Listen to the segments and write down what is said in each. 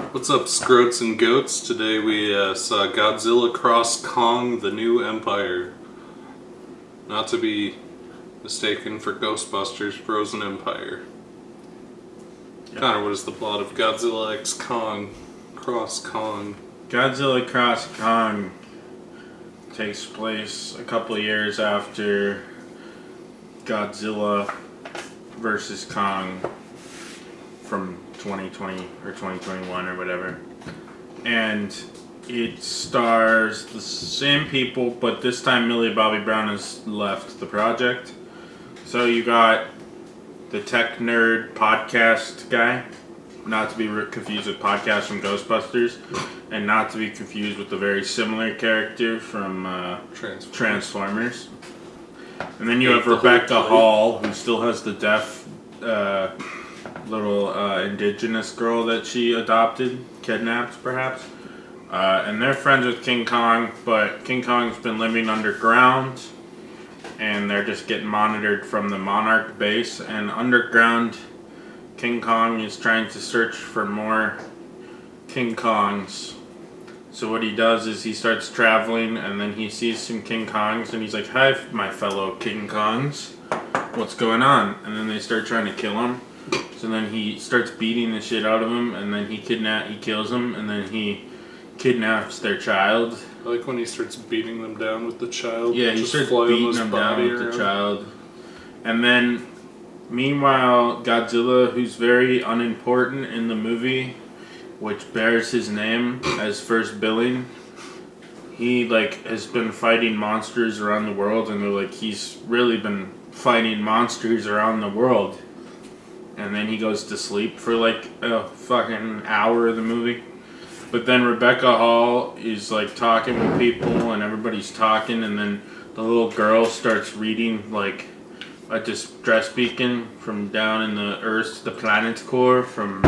What's up, Scroats and Goats? Today we saw Godzilla Cross Kong, the New Empire. Not to be mistaken for Ghostbusters Frozen Empire. Yep. Connor, what is the plot of Godzilla X Kong, Cross Kong? Godzilla Cross Kong takes place a couple of years after Godzilla vs. Kong from 2020 or 2021 or whatever. And it stars the same people, but this time Millie Bobby Brown has left the project. So you got the tech nerd podcast guy, not to be confused with podcast from Ghostbusters, and not to be confused with the very similar character from Transformers. And then you have Rebecca Hall, who still has the deaf little indigenous girl that she adopted, kidnapped perhaps. And they're friends with King Kong, but King Kong's been living underground, and they're just getting monitored from the Monarch base. And underground, King Kong is trying to search for more King Kongs. So what he does is he starts traveling, and then he sees some King Kongs, and he's like, "Hi, my fellow King Kongs. What's going on?" And then they start trying to kill him. So then he starts beating the shit out of him, and then he kills him, and then he kidnaps their child. I like when he starts beating them down with the child. Yeah, he starts beating them down with the child. And then, meanwhile, Godzilla, who's very unimportant in the movie, which bears his name as first billing, he has been fighting monsters around the world, and they're he's really been fighting monsters around the world. And then he goes to sleep for a fucking hour of the movie. But then Rebecca Hall is talking with people, and everybody's talking, and then the little girl starts reading a distress beacon from down in the Earth, the planet core from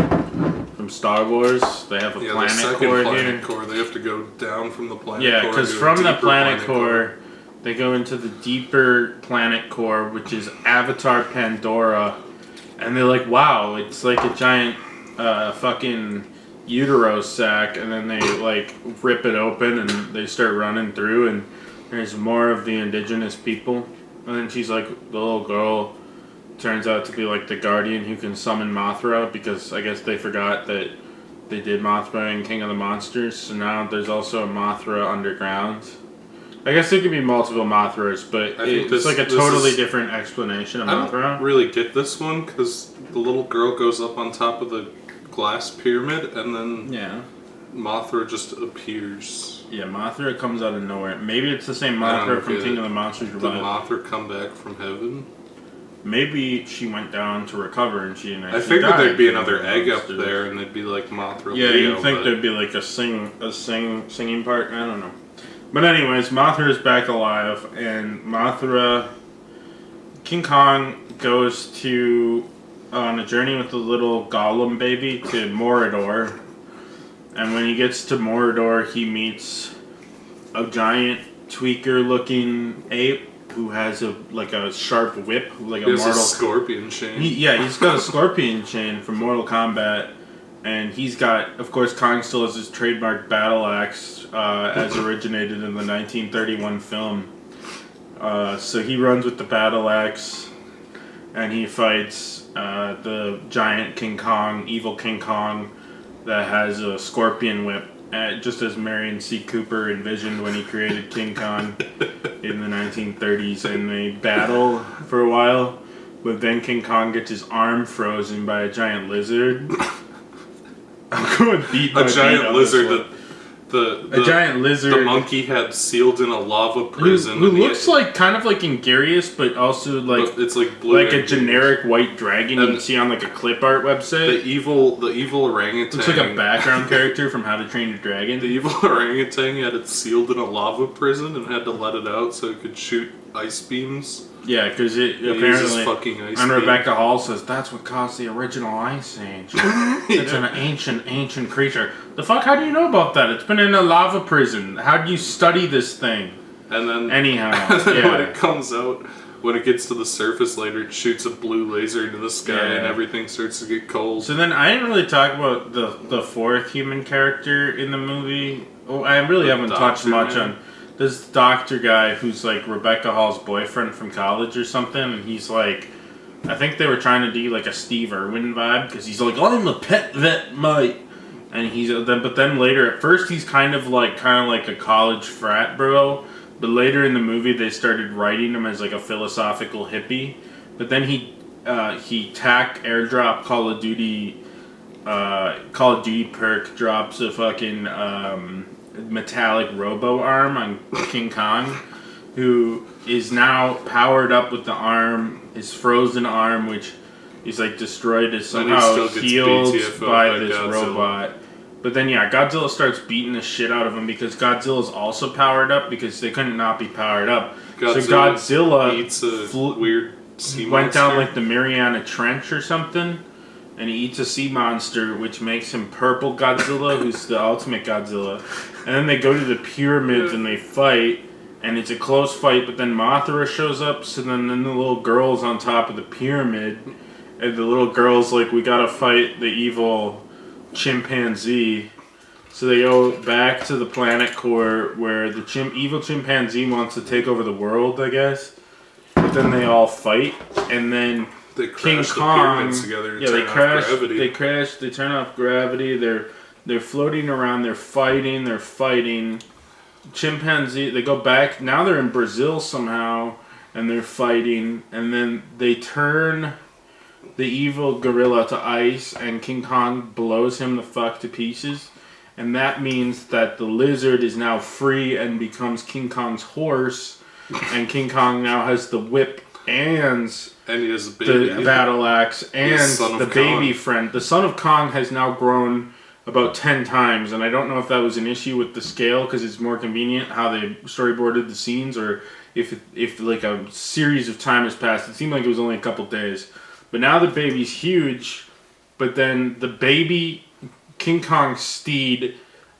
Star Wars. They have a planet core here. Core. They have to go down from the planet core. Yeah, because from the planet core, they go into the deeper planet core, which is Avatar Pandora. And they're like, wow, it's like a giant fucking utero sac, and then they rip it open and they start running through, and there's more of the indigenous people. And then she's the little girl turns out to be the guardian who can summon Mothra, because I guess they forgot that they did Mothra in King of the Monsters, so now there's also a Mothra underground. I guess there could be multiple Mothras, but it's a totally different explanation of Mothra. I don't really get this one, because the little girl goes up on top of the glass pyramid, and then Mothra just appears. Yeah, Mothra comes out of nowhere. Maybe it's the same Mothra from King of the Monsters. Did Mothra come back from heaven? Maybe she went down to recover, and she didn't actually I figured die. There'd be another egg up there, and they'd be like Mothra. Yeah, Leo, you'd think there'd be a singing part. I don't know. But anyways, Mothra is back alive, and King Kong goes on a journey with the little Gollum baby to Mordor. And when he gets to Mordor, he meets a giant tweaker-looking ape who has a sharp whip, he has a scorpion chain. He's got a scorpion chain from Mortal Kombat. And he's got, of course, Kong still has his trademark battle axe, as originated in the 1931 film. So he runs with the battle axe, and he fights the giant King Kong, evil King Kong, that has a scorpion whip, just as Marion C. Cooper envisioned when he created King Kong in the 1930s. And they battle for a while, but then King Kong gets his arm frozen by a giant lizard. I'm going beat by a giant lizard a giant lizard. The monkey had sealed in a lava prison. Who looks kind of Ingarious, but also it's blue, a generic white dragon you can see on a clip art website. The evil orangutan looks like a background character from How to Train Your Dragon. The evil orangutan had it sealed in a lava prison and had to let it out so it could shoot ice beams. Yeah, because apparently, and Rebecca Hall says that's what caused the original Ice Age. It's an ancient creature. The fuck? How do you know about that? It's been in a lava prison. How do you study this thing? And then anyhow, when it comes out, when it gets to the surface later, it shoots a blue laser into the sky and everything starts to get cold. So then I didn't really talk about the fourth human character in the movie. Oh, I really haven't touched much on this doctor guy who's like Rebecca Hall's boyfriend from college or something, and he's like, I think they were trying to do like a Steve Irwin vibe because he's like, I'm a pet vet, mate. And but then later, at first he's kind of like a college frat bro, but later in the movie they started writing him as like a philosophical hippie. But then he airdrop Call of Duty perk drops a fucking metallic robo arm on King Kong, who is now powered up with the arm, his frozen arm, which is like destroyed, is somehow healed by this robot. But then, Godzilla starts beating the shit out of him because Godzilla's also powered up because they couldn't not be powered up. Godzilla eats a weird sea went monster. down like the Mariana Trench or something, and he eats a sea monster, which makes him Purple Godzilla, who's the ultimate Godzilla. And then they go to the pyramids and they fight, and it's a close fight, but then Mothra shows up, so then the little girl's on top of the pyramid, and the little girl's like, we gotta fight the evil chimpanzee. So they go back to the planet core where the evil chimpanzee wants to take over the world, I guess. But then they all fight, and then King Kong. They crash. They crash. They turn off gravity. They're floating around. They're fighting. Chimpanzee. They go back. Now they're in Brazil somehow, and they're fighting. And then they turn the evil gorilla to ice, and King Kong blows him the fuck to pieces. And that means that the lizard is now free and becomes King Kong's horse, and King Kong now has the whip and he has a baby. The battle axe and the baby friend. The son of Kong has now grown about 10 times, and I don't know if that was an issue with the scale because it's more convenient how they storyboarded the scenes, or if like a series of time has passed. It seemed like it was only a couple days. But now the baby's huge, but then the baby, King Kong's steed,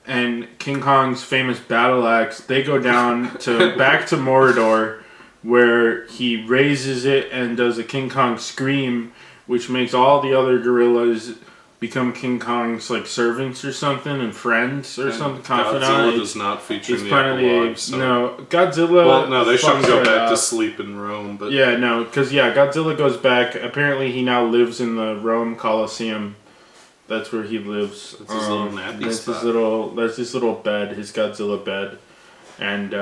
and King Kong's famous battle axe, they go down back to Mordor, where he raises it and does a King Kong scream, which makes all the other gorillas become King Kong's like servants or something and friends or something. Godzilla does not feature in the epilogue. So. No, Godzilla. Well, no, they shouldn't go back to sleep in Rome. But because Godzilla goes back. Apparently, he now lives in the Rome Colosseum. That's where he lives. That's his little nappy spot. That's his little bed, his Godzilla bed, and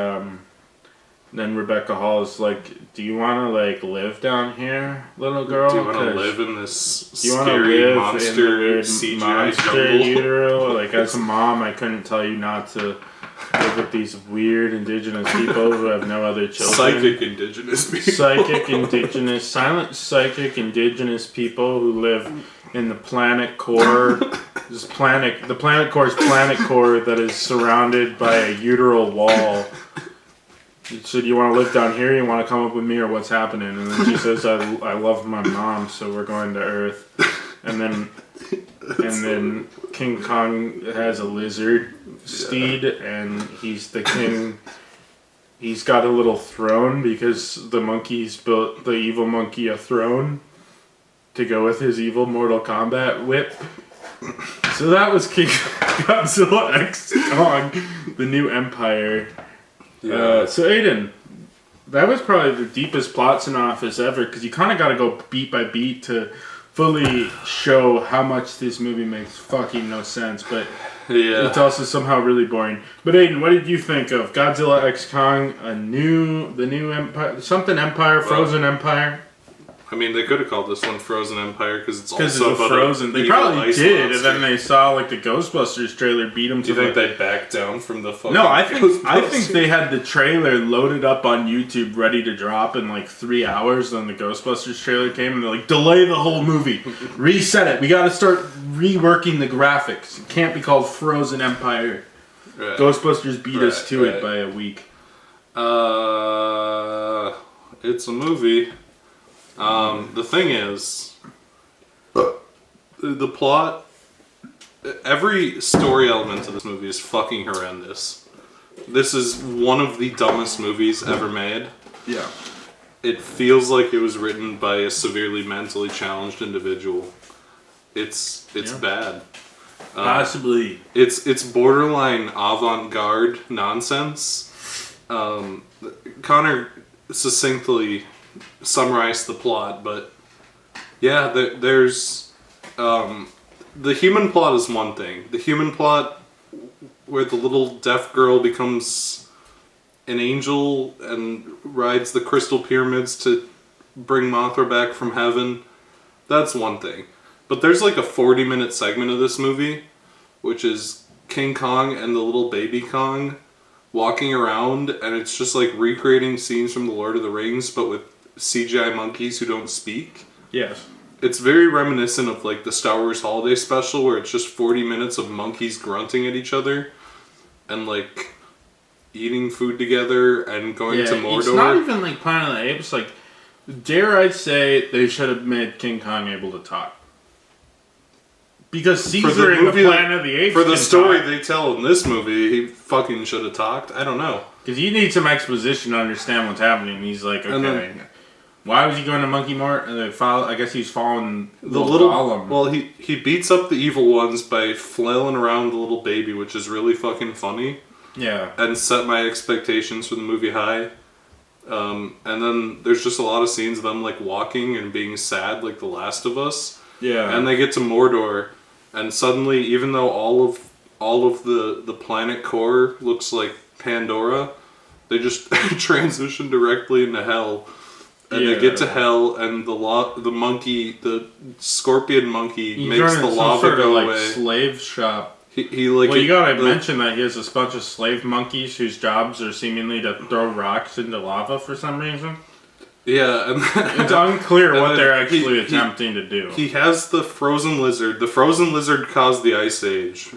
then Rebecca Hall is like, "Do you want to like live down here, little girl? Do you want to live in this scary monster CGI jungle?" Like, as a mom, I couldn't tell you not to live with these weird indigenous people who have no other children. Silent indigenous people who live in the planet core. The planet core is planet core that is surrounded by a uteral wall. So do you want to live down here? You want to come up with me, or what's happening? And then she says, "I love my mom, so we're going to Earth." And then King Kong has a lizard steed, and he's the king. He's got a little throne because the monkeys built the evil monkey a throne to go with his evil Mortal Kombat whip. So that was King Godzilla X Kong, the new empire. Yeah. So Aiden, that was probably the deepest plot synopsis ever, because you kind of got to go beat by beat to fully show how much this movie makes fucking no sense, but it's also somehow really boring. But Aiden, what did you think of Godzilla X Kong, the new empire, Frozen Empire? I mean, they could have called this one Frozen Empire because it's also about Frozen. They probably did, and then they saw like the Ghostbusters trailer beat them. Do you think they backed down from the fucking? No, I think they had the trailer loaded up on YouTube, ready to drop in like 3 hours. Then the Ghostbusters trailer came, and they're like, "Delay the whole movie, reset it. We got to start reworking the graphics. It can't be called Frozen Empire." Right. Ghostbusters beat us to it by a week. It's a movie. The thing is, the plot, every story element of this movie is fucking horrendous. This is one of the dumbest movies ever made. Yeah. it feels like it was written by a severely mentally challenged individual. It's bad. Possibly. It's borderline avant-garde nonsense. Connor succinctly summarized the plot, but yeah, there's the human plot is one thing. The human plot where the little deaf girl becomes an angel and rides the crystal pyramids to bring Mothra back from heaven, that's one thing. But there's like a 40-minute segment of this movie, which is King Kong and the little baby Kong walking around, and it's just like recreating scenes from The Lord of the Rings, but with CGI monkeys who don't speak. Yes. It's very reminiscent of like the Star Wars Holiday Special, where it's just 40 minutes of monkeys grunting at each other and like eating food together and going to Mordor. It's not even like Planet of the Apes. Like, dare I say, they should have made King Kong able to talk. Because Caesar in the Planet of the Apes, for the story they tell in this movie, he fucking should have talked. I don't know. Because you need some exposition to understand what's happening. And he's like, okay, why was he going to Monkey Mart? And I guess he's following the little Gollum. Well, he beats up the evil ones by flailing around the little baby, which is really fucking funny. Yeah. And set my expectations for the movie high. And then there's just a lot of scenes of them like walking and being sad, like The Last of Us. Yeah. And they get to Mordor. And suddenly, even though all of the planet core looks like Pandora, they just transition directly into hell. And they get to hell, and the scorpion monkey makes the lava go away. Slave shop. He like. Well, you gotta mention that he has a bunch of slave monkeys whose jobs are seemingly to throw rocks into lava for some reason. Yeah, and it's unclear what they're actually attempting to do. He has the frozen lizard. The frozen lizard caused the Ice Age,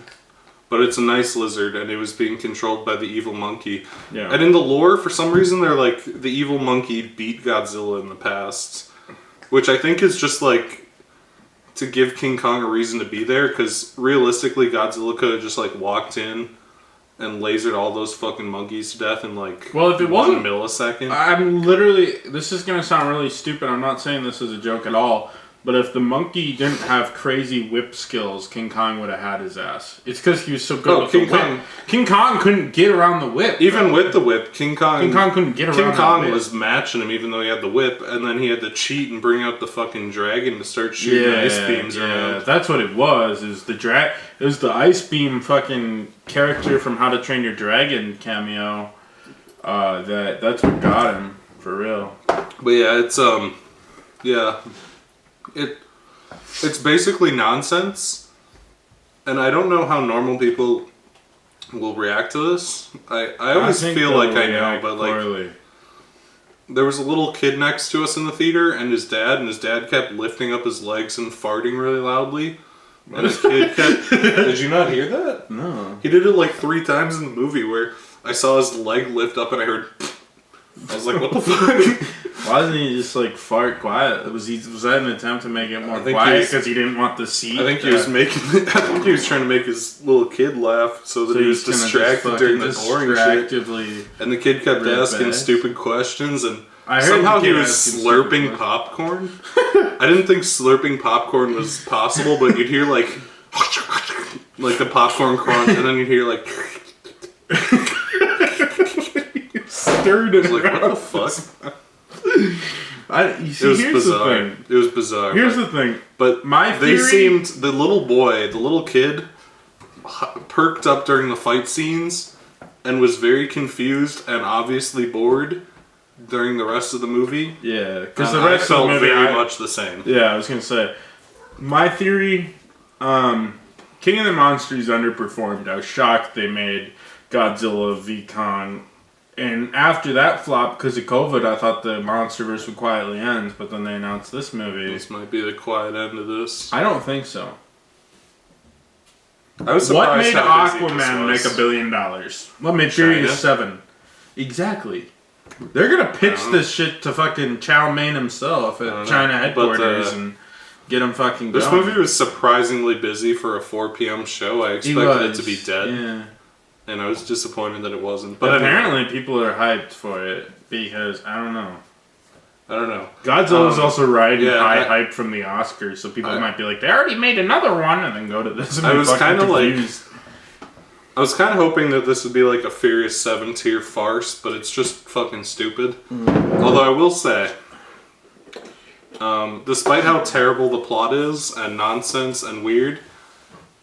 but it's a nice lizard, and it was being controlled by the evil monkey. Yeah. And in the lore, for some reason, they're like the evil monkey beat Godzilla in the past, which I think is just like to give King Kong a reason to be there. Because realistically, Godzilla could have just like walked in and lasered all those fucking monkeys to death in like if it 1 millisecond. I'm literally... This is going to sound really stupid. I'm not saying this is a joke at all. But if the monkey didn't have crazy whip skills, King Kong would have had his ass. It's because he was so good with the whip. King Kong couldn't get around the whip. Even with the whip, King Kong couldn't get around King Kong the whip. was matching him even though he had the whip, and then he had to cheat and bring out the fucking dragon to start shooting ice beams around. That's what it was. It was the ice beam fucking character from How to Train Your Dragon cameo. That's what got him for real. But yeah, it's basically nonsense, and I don't know how normal people will react to this. I always feel like I know, but like there was a little kid next to us in the theater, and his dad kept lifting up his legs and farting really loudly. And his kid kept... Did you not hear that? No. He did it like 3 times in the movie where I saw his leg lift up and I heard... I was like, what the fuck? Why doesn't he just like fart quiet? Was that an attempt to make it more quiet because he didn't want the seat? I think he was trying to make his little kid laugh so that he was distracted during the boring shit. And the kid kept asking stupid questions, and somehow he was slurping popcorn. I didn't think slurping popcorn was possible, but you'd hear like the popcorn crunch, and then you'd hear like stirred. I was like, what the fuck? It was bizarre. It was bizarre. Here's the thing. But they seemed, the little kid, perked up during the fight scenes and was very confused and obviously bored during the rest of the movie. Yeah, because the rest of the movie very much the same. Yeah, I was gonna say, my theory, King of the Monsters underperformed. I was shocked they made Godzilla v Kong. And after that flop, because of COVID, I thought the MonsterVerse would quietly end, but then they announced this movie. This might be the quiet end of this. I don't think so. I was surprised. What made Aquaman make $1 billion? What made Furious 7? Exactly. They're gonna pitch this shit to fucking Chow Mein himself at China headquarters and get him fucking going. This movie was surprisingly busy for a 4 p.m. show. I expected it to be dead. Yeah. And I was disappointed that it wasn't. But apparently people are hyped for it because, I don't know. I don't know. Godzilla's also riding yeah, hype from the Oscars, so people might be like, they already made another one, and then go to this and I be was fucking kind of confused. I was kind of hoping that this would be like a Furious 7 tier farce, but it's just fucking stupid. Although I will say, despite how terrible the plot is and nonsense and weird,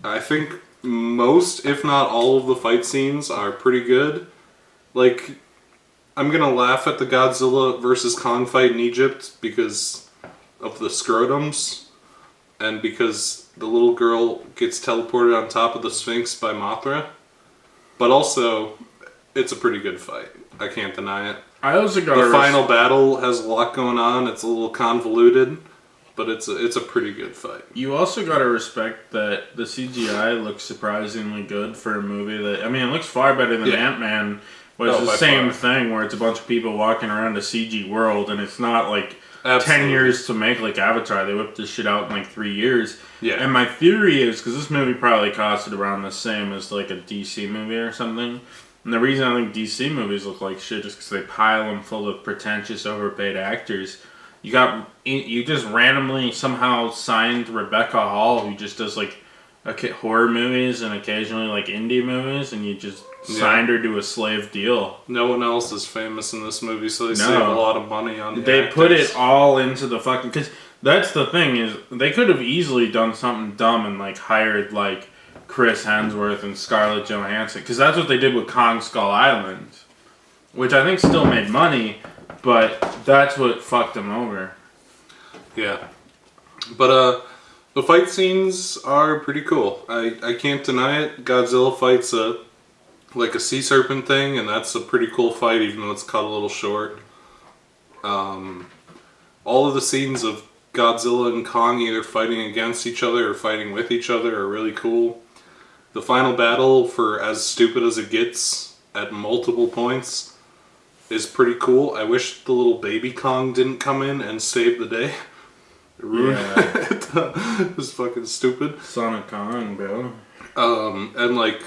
I think most, if not all, of the fight scenes are pretty good. Like, I'm gonna laugh at the Godzilla versus Kong fight in Egypt because of the scrotums and because the little girl gets teleported on top of the Sphinx by Mothra. But also, it's a pretty good fight. I can't deny it. I also got the final battle has a lot going on. It's a little convoluted, but it's a pretty good fight. You also gotta respect that the CGI looks surprisingly good for a movie that, I mean, it looks far better than Ant-Man, but it's the same thing where it's a bunch of people walking around a CG world, and it's not like 10 years to make like Avatar. They whipped this shit out in like 3 years. Yeah. And my theory is, because this movie probably costed around the same as like a DC movie or something, and the reason I think DC movies look like shit is because they pile them full of pretentious, overpaid actors. You just randomly somehow signed Rebecca Hall, who just does like horror movies and occasionally like indie movies, and you just signed her to a slave deal. No one else is famous in this movie, so they save a lot of money on the They actors. put it all into the fucking... Because that's the thing, is they could have easily done something dumb and like hired like Chris Hemsworth and Scarlett Johansson, because that's what they did with Kong Skull Island, which I think still made money, but that's what fucked them over. Yeah. But the fight scenes are pretty cool. I can't deny it. Godzilla fights a sea serpent thing, and that's a pretty cool fight, even though it's cut a little short. All of the scenes of Godzilla and Kong either fighting against each other or fighting with each other are really cool. The final battle, for as stupid as it gets at multiple points, is pretty cool. I wish the little baby Kong didn't come in and save the day. It was fucking stupid. Sonic Kong, bro. And like,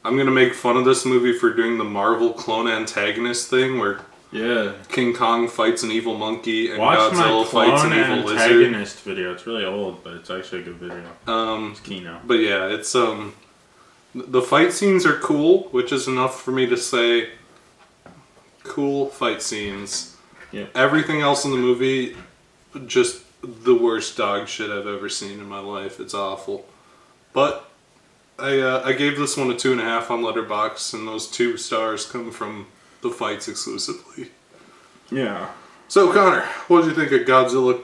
I'm gonna make fun of this movie for doing the Marvel clone antagonist thing where King Kong fights an evil monkey and Godzilla fights an evil lizard. Antagonist video. It's really old, but it's actually a good video. It's Kino. But yeah, it's the fight scenes are cool, which is enough for me to say cool fight scenes. Yeah. Everything else in the movie, just the worst dog shit I've ever seen in my life. It's awful. But I gave this one a 2.5 on Letterboxd, and those 2 stars come from the fights exclusively. Yeah. So Connor, what did you think of Godzilla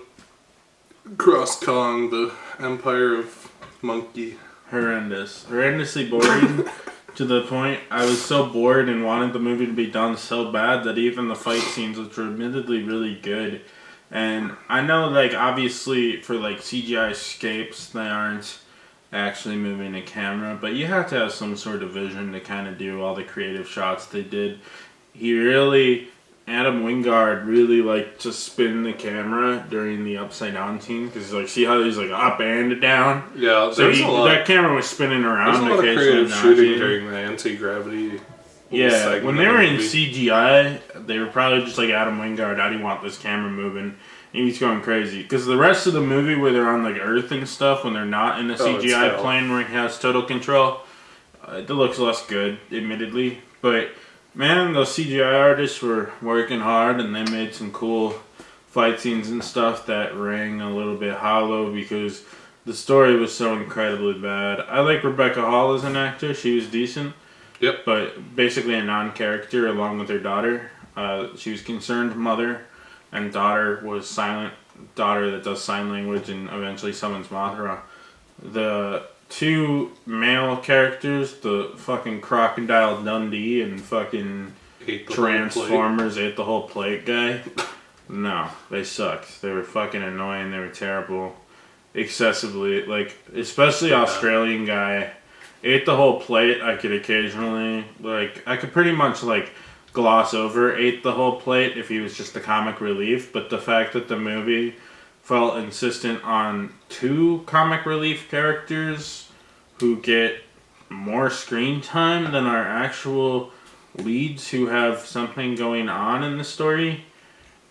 Cross Kong, the Empire of Monkey? Horrendously boring. To the point, I was so bored and wanted the movie to be done so bad that even the fight scenes, which were admittedly really good, and I know, like, obviously for like CGI escapes, they aren't actually moving a camera, but you have to have some sort of vision to kind of do all the creative shots they did. Adam Wingard really liked to spin the camera during the upside down scene, because like, see how he's like up and down? Yeah, so that camera was spinning around. There's a lot of creative shooting during the anti-gravity. Yeah, when they were in CGI, they were probably just like, Adam Wingard, how do you want this camera moving? And he's going crazy. Because the rest of the movie where they're on like Earth and stuff, when they're not in a CGI plane where he has total control, it looks less good, admittedly. But man, those CGI artists were working hard, and they made some cool fight scenes and stuff that rang a little bit hollow because the story was so incredibly bad. I like Rebecca Hall as an actor. She was decent. Yep. But basically a non-character along with her daughter. She was concerned mother, and daughter was silent daughter that does sign language and eventually summons Mothra. The 2 male characters, the fucking Crocodile Dundee and fucking Transformers ate the whole plate guy. No, they sucked. They were fucking annoying. They were terrible. Excessively, like, especially Australian guy. Ate the whole plate. I could occasionally, like, I could pretty much, like, gloss over ate the whole plate if he was just the comic relief, but the fact that the movie felt insistent on 2 comic relief characters who get more screen time than our actual leads who have something going on in the story,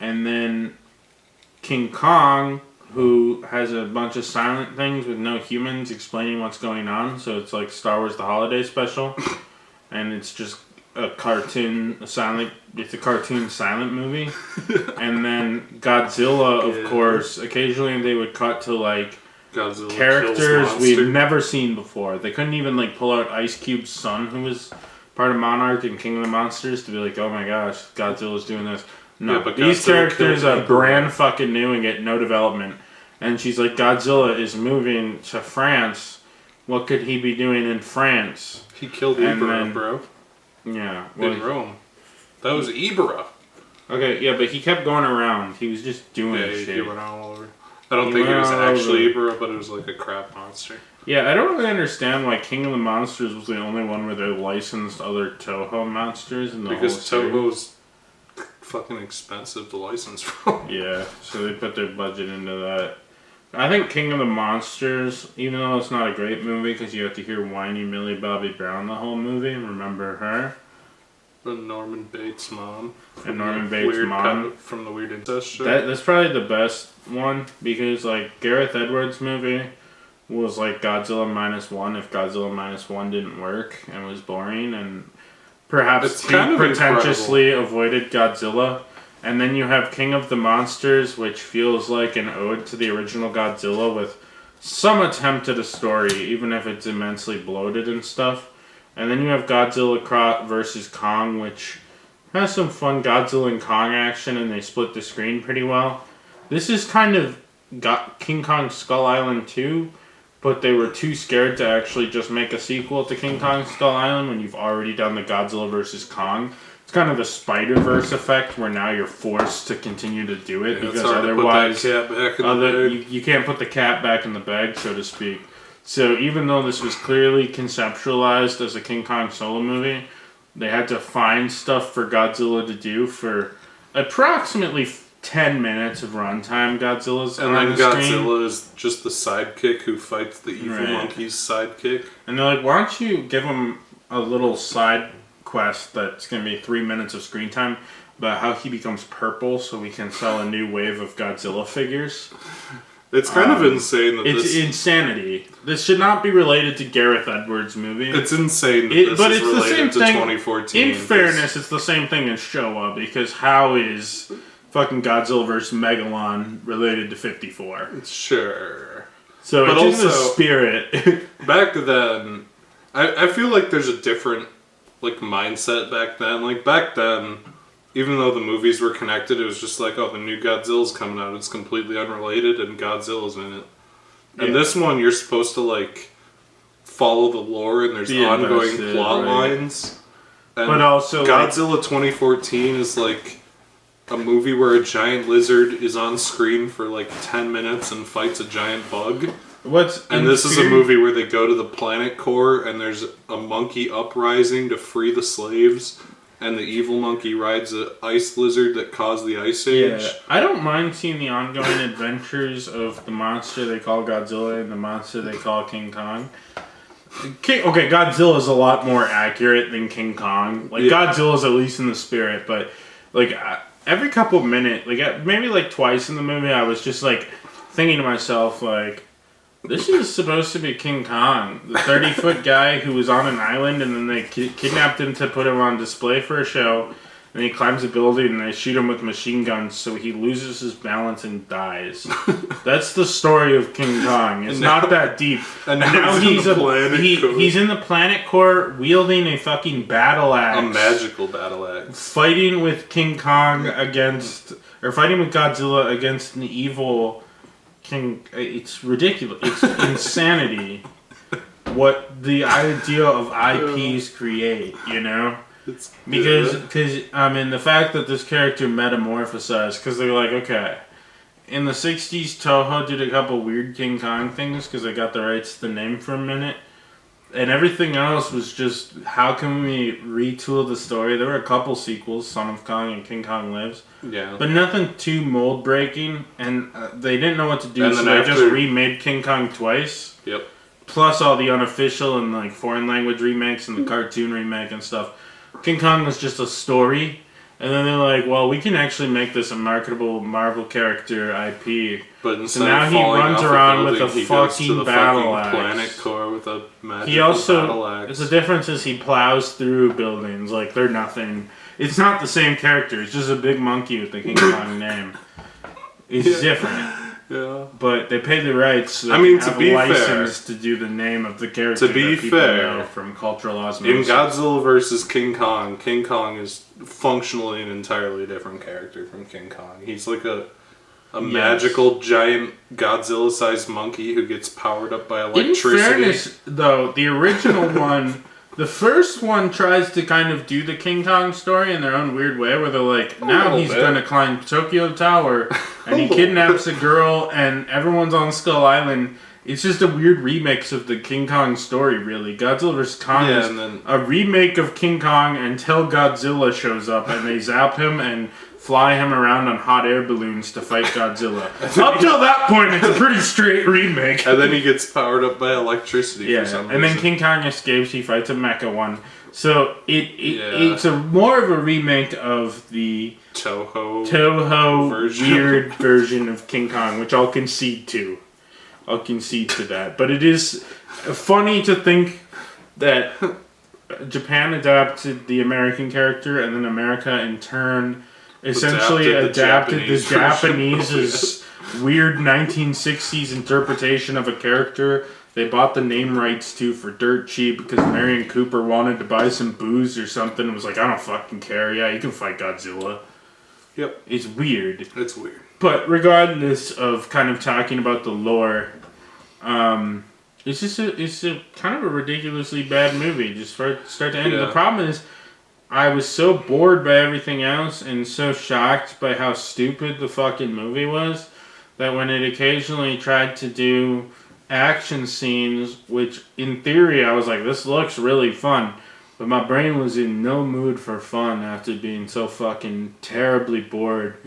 and then King Kong, who has a bunch of silent things with no humans explaining what's going on. So it's like Star Wars: The Holiday Special, and it's just a cartoon silent movie. And then Godzilla, of course. Occasionally they would cut to like Godzilla characters we've never seen before. They couldn't even like pull out Ice Cube's son, who was part of Monarch and King of the Monsters, to be like, oh my gosh, Godzilla's doing this. No, but these characters are brand fucking new and get no development. And she's like, Godzilla is moving to France. What could he be doing in France? He killed Ibra, bro. Yeah. In Rome. That was Ibra. Okay, yeah, but he kept going around. He was just doing shit. He went all over. I don't think it was actually Ibra, but it was like a crab monster. Yeah, I don't really understand why King of the Monsters was the only one where they licensed other Toho monsters in the whole series. Because Toho's fucking expensive to license from. Yeah, so they put their budget into that. I think King of the Monsters, even though it's not a great movie because you have to hear whiny Millie Bobby Brown the whole movie and remember her. And Norman Bates' mom. And Norman Bates' mom. From the Weird Incest show. That's probably the best one because, like, Gareth Edwards' movie was like Godzilla -1 if Godzilla -1 didn't work and was boring and perhaps he pretentiously avoided Godzilla. And then you have King of the Monsters, which feels like an ode to the original Godzilla with some attempt at a story, even if it's immensely bloated and stuff. And then you have Godzilla vs. Kong, which has some fun Godzilla and Kong action, and they split the screen pretty well. This is kind of King Kong Skull Island 2, but they were too scared to actually just make a sequel to King Kong Skull Island when you've already done the Godzilla vs. Kong. It's kind of the Spider-Verse effect, where now you're forced to continue to do it because otherwise, you can't put the cat back in the bag, so to speak. So even though this was clearly conceptualized as a King Kong solo movie, they had to find stuff for Godzilla to do for approximately 10 minutes of runtime. Godzilla's and on then the Godzilla screen. Is just the sidekick who fights the evil monkey's sidekick. And they're like, why don't you give him a little side quest that's going to be 3 minutes of screen time about how he becomes purple so we can sell a new wave of Godzilla figures. It's kind of insane that it's insanity. This should not be related to Gareth Edwards' movie. It's insane that this is related to 2014. In fairness, it's the same thing as Showa, because how is fucking Godzilla vs. Megalon related to 54? Sure. So but it's also, in the spirit. Back then, I feel like there's a different mindset back then. Like back then, even though the movies were connected, it was just like, oh, the new Godzilla's coming out. It's completely unrelated, and Godzilla's in it. And this one, you're supposed to follow the lore, and there's ongoing plot lines. And but also, Godzilla 2014 is like a movie where a giant lizard is on screen for 10 minutes and fights a giant bug. This is a movie where they go to the planet core and there's a monkey uprising to free the slaves, and the evil monkey rides an ice lizard that caused the Ice Age. Yeah, I don't mind seeing the ongoing adventures of the monster they call Godzilla and the monster they call King Kong. Godzilla is a lot more accurate than King Kong. Godzilla's at least in the spirit, but every couple of minutes, maybe twice in the movie, I was just thinking to myself this is supposed to be King Kong, the 30-foot guy who was on an island, and then they kidnapped him to put him on display for a show, and he climbs a building, and they shoot him with machine guns, so he loses his balance and dies. That's the story of King Kong. It's not that deep. And now he's in the planet core, wielding a fucking battle axe. A magical battle axe. Fighting with King Kong fighting with Godzilla against an evil King. It's ridiculous. It's insanity. What the idea of IPs create, Because the fact that this character metamorphosized, because they're okay, in the 60s Toho did a couple weird King Kong things because they got the rights to the name for a minute, and everything else was just, how can we retool the story? There were a couple sequels, Son of Kong and King Kong Lives. Yeah. But nothing too mold breaking, and they didn't know what to do, so they just remade King Kong twice. Yep. Plus all the unofficial and foreign language remakes and the cartoon remake and stuff. King Kong was just a story, And then they're like, well, we can actually make this a marketable Marvel character IP. But instead so now of he runs around with a he fucking goes to the battle fucking axe. Planet Core with a magical He also, battle axe. the difference is he plows through buildings like they're nothing. It's not the same character. It's just a big monkey with the King Kong name. It's different. Yeah. But they pay the rights. So I mean, they to have be a license fair, to do the name of the character. To be that people fair, know from cultural osmosis. in Godzilla vs. King Kong is functionally an entirely different character from King Kong. He's like a magical giant Godzilla-sized monkey who gets powered up by electricity. In fairness, though, the original one, the first one tries to kind of do the King Kong story in their own weird way, where they're like, now he's going to climb Tokyo Tower, and he kidnaps a girl, and everyone's on Skull Island. It's just a weird remix of the King Kong story, really. Godzilla vs. Kong is a remake of King Kong until Godzilla shows up, and they zap him and fly him around on hot air balloons to fight Godzilla. Up till that point, it's a pretty straight remake. And then he gets powered up by electricity for some reason. And then King Kong escapes, he fights a mecha one. So it's a more of a remake of the Toho weird version of King Kong, which I'll concede to. That. But it is funny to think that Japan adapted the American character, and then America in turn essentially adapted the Japanese's weird 1960s interpretation of a character they bought the name rights to for dirt cheap because Marion Cooper wanted to buy some booze or something and was like, I don't fucking care. Yeah, you can fight Godzilla. Yep. It's weird. It's weird. But regardless of kind of talking about the lore, it's just a kind of a ridiculously bad movie, just from start to end. Yeah. The problem is, I was so bored by everything else and so shocked by how stupid the fucking movie was that when it occasionally tried to do action scenes, which in theory I was like, this looks really fun, but my brain was in no mood for fun after being so fucking terribly bored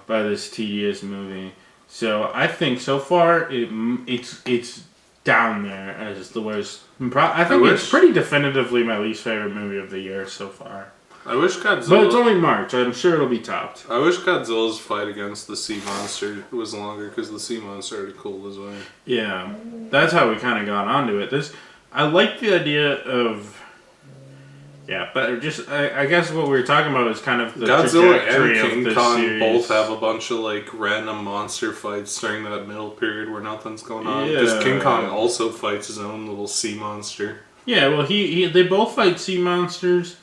by this tedious movie. So I think so far it's down there as the worst. I think it's pretty definitively my least favorite movie of the year so far. I wish Godzilla... But it's only March. I'm sure it'll be topped. I wish Godzilla's fight against the sea monster was longer, because the sea monster had a cool design. Yeah. That's how we kind of got onto it. I like the idea of... Yeah, but just... I guess what we were talking about is kind of the Godzilla trajectory and King of Kong series. both have a bunch of, like, random monster fights during that middle period where nothing's going on. Because King Kong also fights his own little sea monster. Yeah, well, they both fight sea monsters.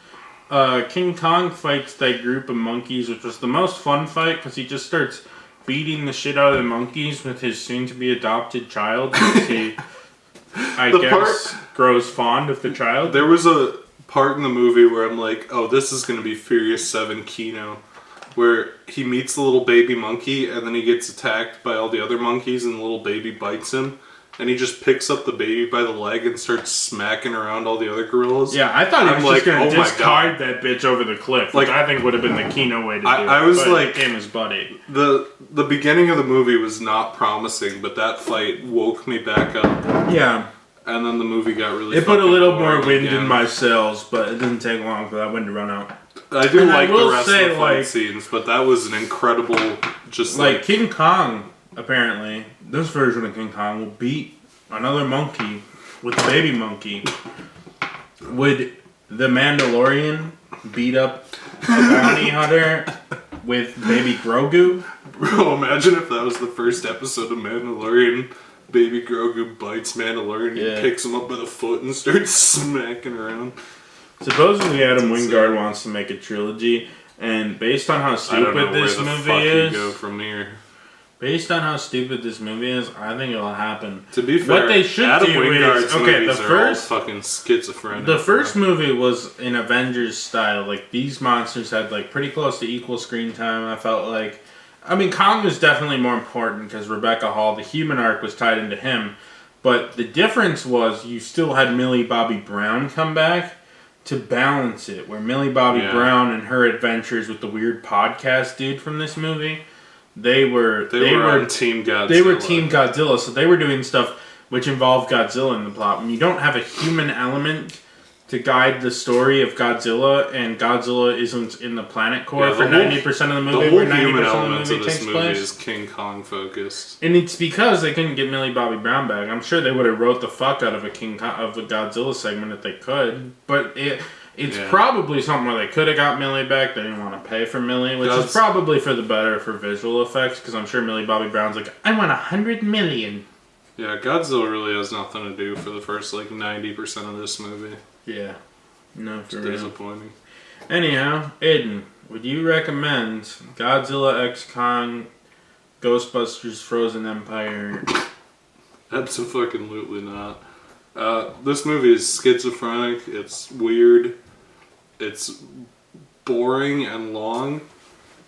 King Kong fights that group of monkeys, which was the most fun fight because he just starts beating the shit out of the monkeys with his soon-to-be adopted child. He, grows fond of the child. There was a part in the movie where I'm like, oh, this is going to be Furious 7 Kino, where he meets the little baby monkey and then he gets attacked by all the other monkeys and the little baby bites him. And he just picks up the baby by the leg and starts smacking around all the other gorillas. Yeah, I thought he was just going to discard that bitch over the cliff, which I think would have been the Kino way to do it. I was like... It became his buddy. The beginning of the movie was not promising, but that fight woke me back up. Yeah. And then the movie got really... It put a little more wind in my sails, but it didn't take long for that wind to run out. I do like the rest of the fight scenes, but that was an incredible... just like King Kong... Apparently, this version of King Kong will beat another monkey with a baby monkey. Would the Mandalorian beat up a bounty hunter with baby Grogu? Bro, imagine if that was the first episode of Mandalorian. Baby Grogu bites Mandalorian, picks him up by the foot and starts smacking around. Supposedly Adam Wingard wants to make a trilogy, and based on how stupid this movie is... go from here. Based on how stupid this movie is, I think it'll happen. To be fair, what they should Adam do Wingard's is movies are all fucking schizophrenic. The first movie was in Avengers style. Like these monsters had like pretty close to equal screen time. I felt like, I mean, Kong was definitely more important because Rebecca Hall, the human arc, was tied into him. But the difference was you still had Millie Bobby Brown come back to balance it, where Millie Bobby Brown and her adventures with the weird podcast dude from this movie. They were Team Godzilla. They were Team Godzilla, so they were doing stuff which involved Godzilla in the plot. When you don't have a human element to guide the story of Godzilla, and Godzilla isn't in the planet core for 90% of the movie. The whole where 90% human of the element movie of this takes movie place. is King Kong focused. And it's because they couldn't get Millie Bobby Brown back. I'm sure they would have wrote the fuck out of a Godzilla segment if they could. But it's probably something where they could have got Millie back. They didn't want to pay for Millie, which is probably for the better for visual effects. Because I'm sure Millie Bobby Brown's like, I want $100 million. Yeah, Godzilla really has nothing to do for the first 90% of this movie. Yeah. No, for it's real. disappointing. Anyhow, Aiden, would you recommend Godzilla X Kong, Ghostbusters Frozen Empire? Absolutely not. This movie is schizophrenic. It's weird. It's boring and long.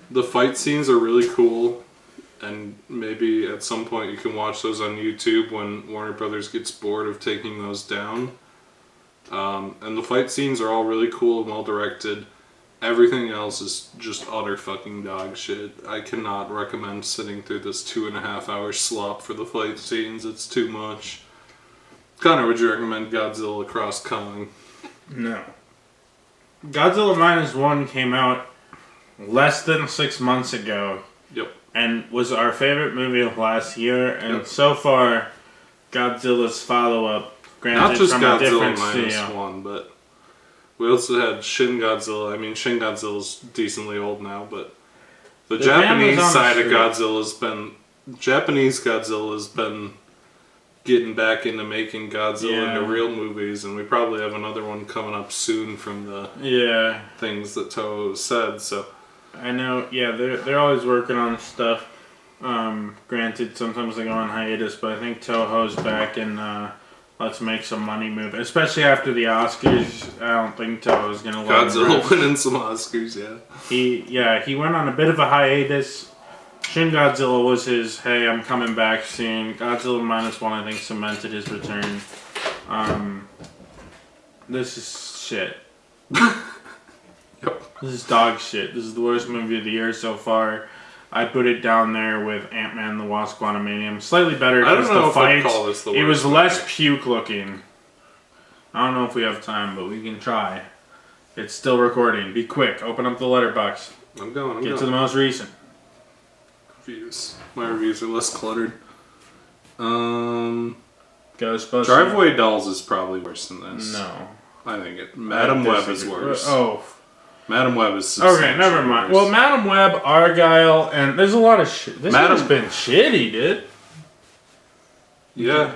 The fight scenes are really cool. And maybe at some point you can watch those on YouTube when Warner Brothers gets bored of taking those down. And the fight scenes are all really cool and well directed. Everything else is just utter fucking dog shit. I cannot recommend sitting through this 2.5 hour slop for the fight scenes. It's too much. Connor, would you recommend Godzilla Cross Kong? No. Godzilla -1 came out less than 6 months ago. Yep. And was our favorite movie of last year. And so far, Godzilla's follow-up, granted not just from Godzilla a different studio. -1, but we also had Shin Godzilla. I mean, Shin Godzilla's decently old now, but the Japanese side of Godzilla's been getting back into making Godzilla into real movies, and we probably have another one coming up soon from the things that Toho said. So I know, they're always working on stuff. Granted, sometimes they go on hiatus, but I think Toho's back and let's make some money move. Especially after the Oscars, I don't think Toho's gonna let Godzilla winning some Oscars, He went on a bit of a hiatus. Shin Godzilla was his, hey, I'm coming back soon. Godzilla -1, I think, cemented his return. This is shit. This is dog shit. This is the worst movie of the year so far. I put it down there with Ant-Man and the Wasp: Quantumanium. Slightly better because the fight, it was less puke looking. I don't know if we have time, but we can try. It's still recording. Be quick. Open up the letterbox. I'm going. Get to the most recent. Reviews. My reviews are less cluttered. Ghostbusters. Driveway Dolls is probably worse than this. No. I think Madam Web is worse. Oh. Madam Web is okay, never mind. Worse. Well, Madam Web, Argyle, and there's a lot of shit. This has been shitty, dude. Yeah.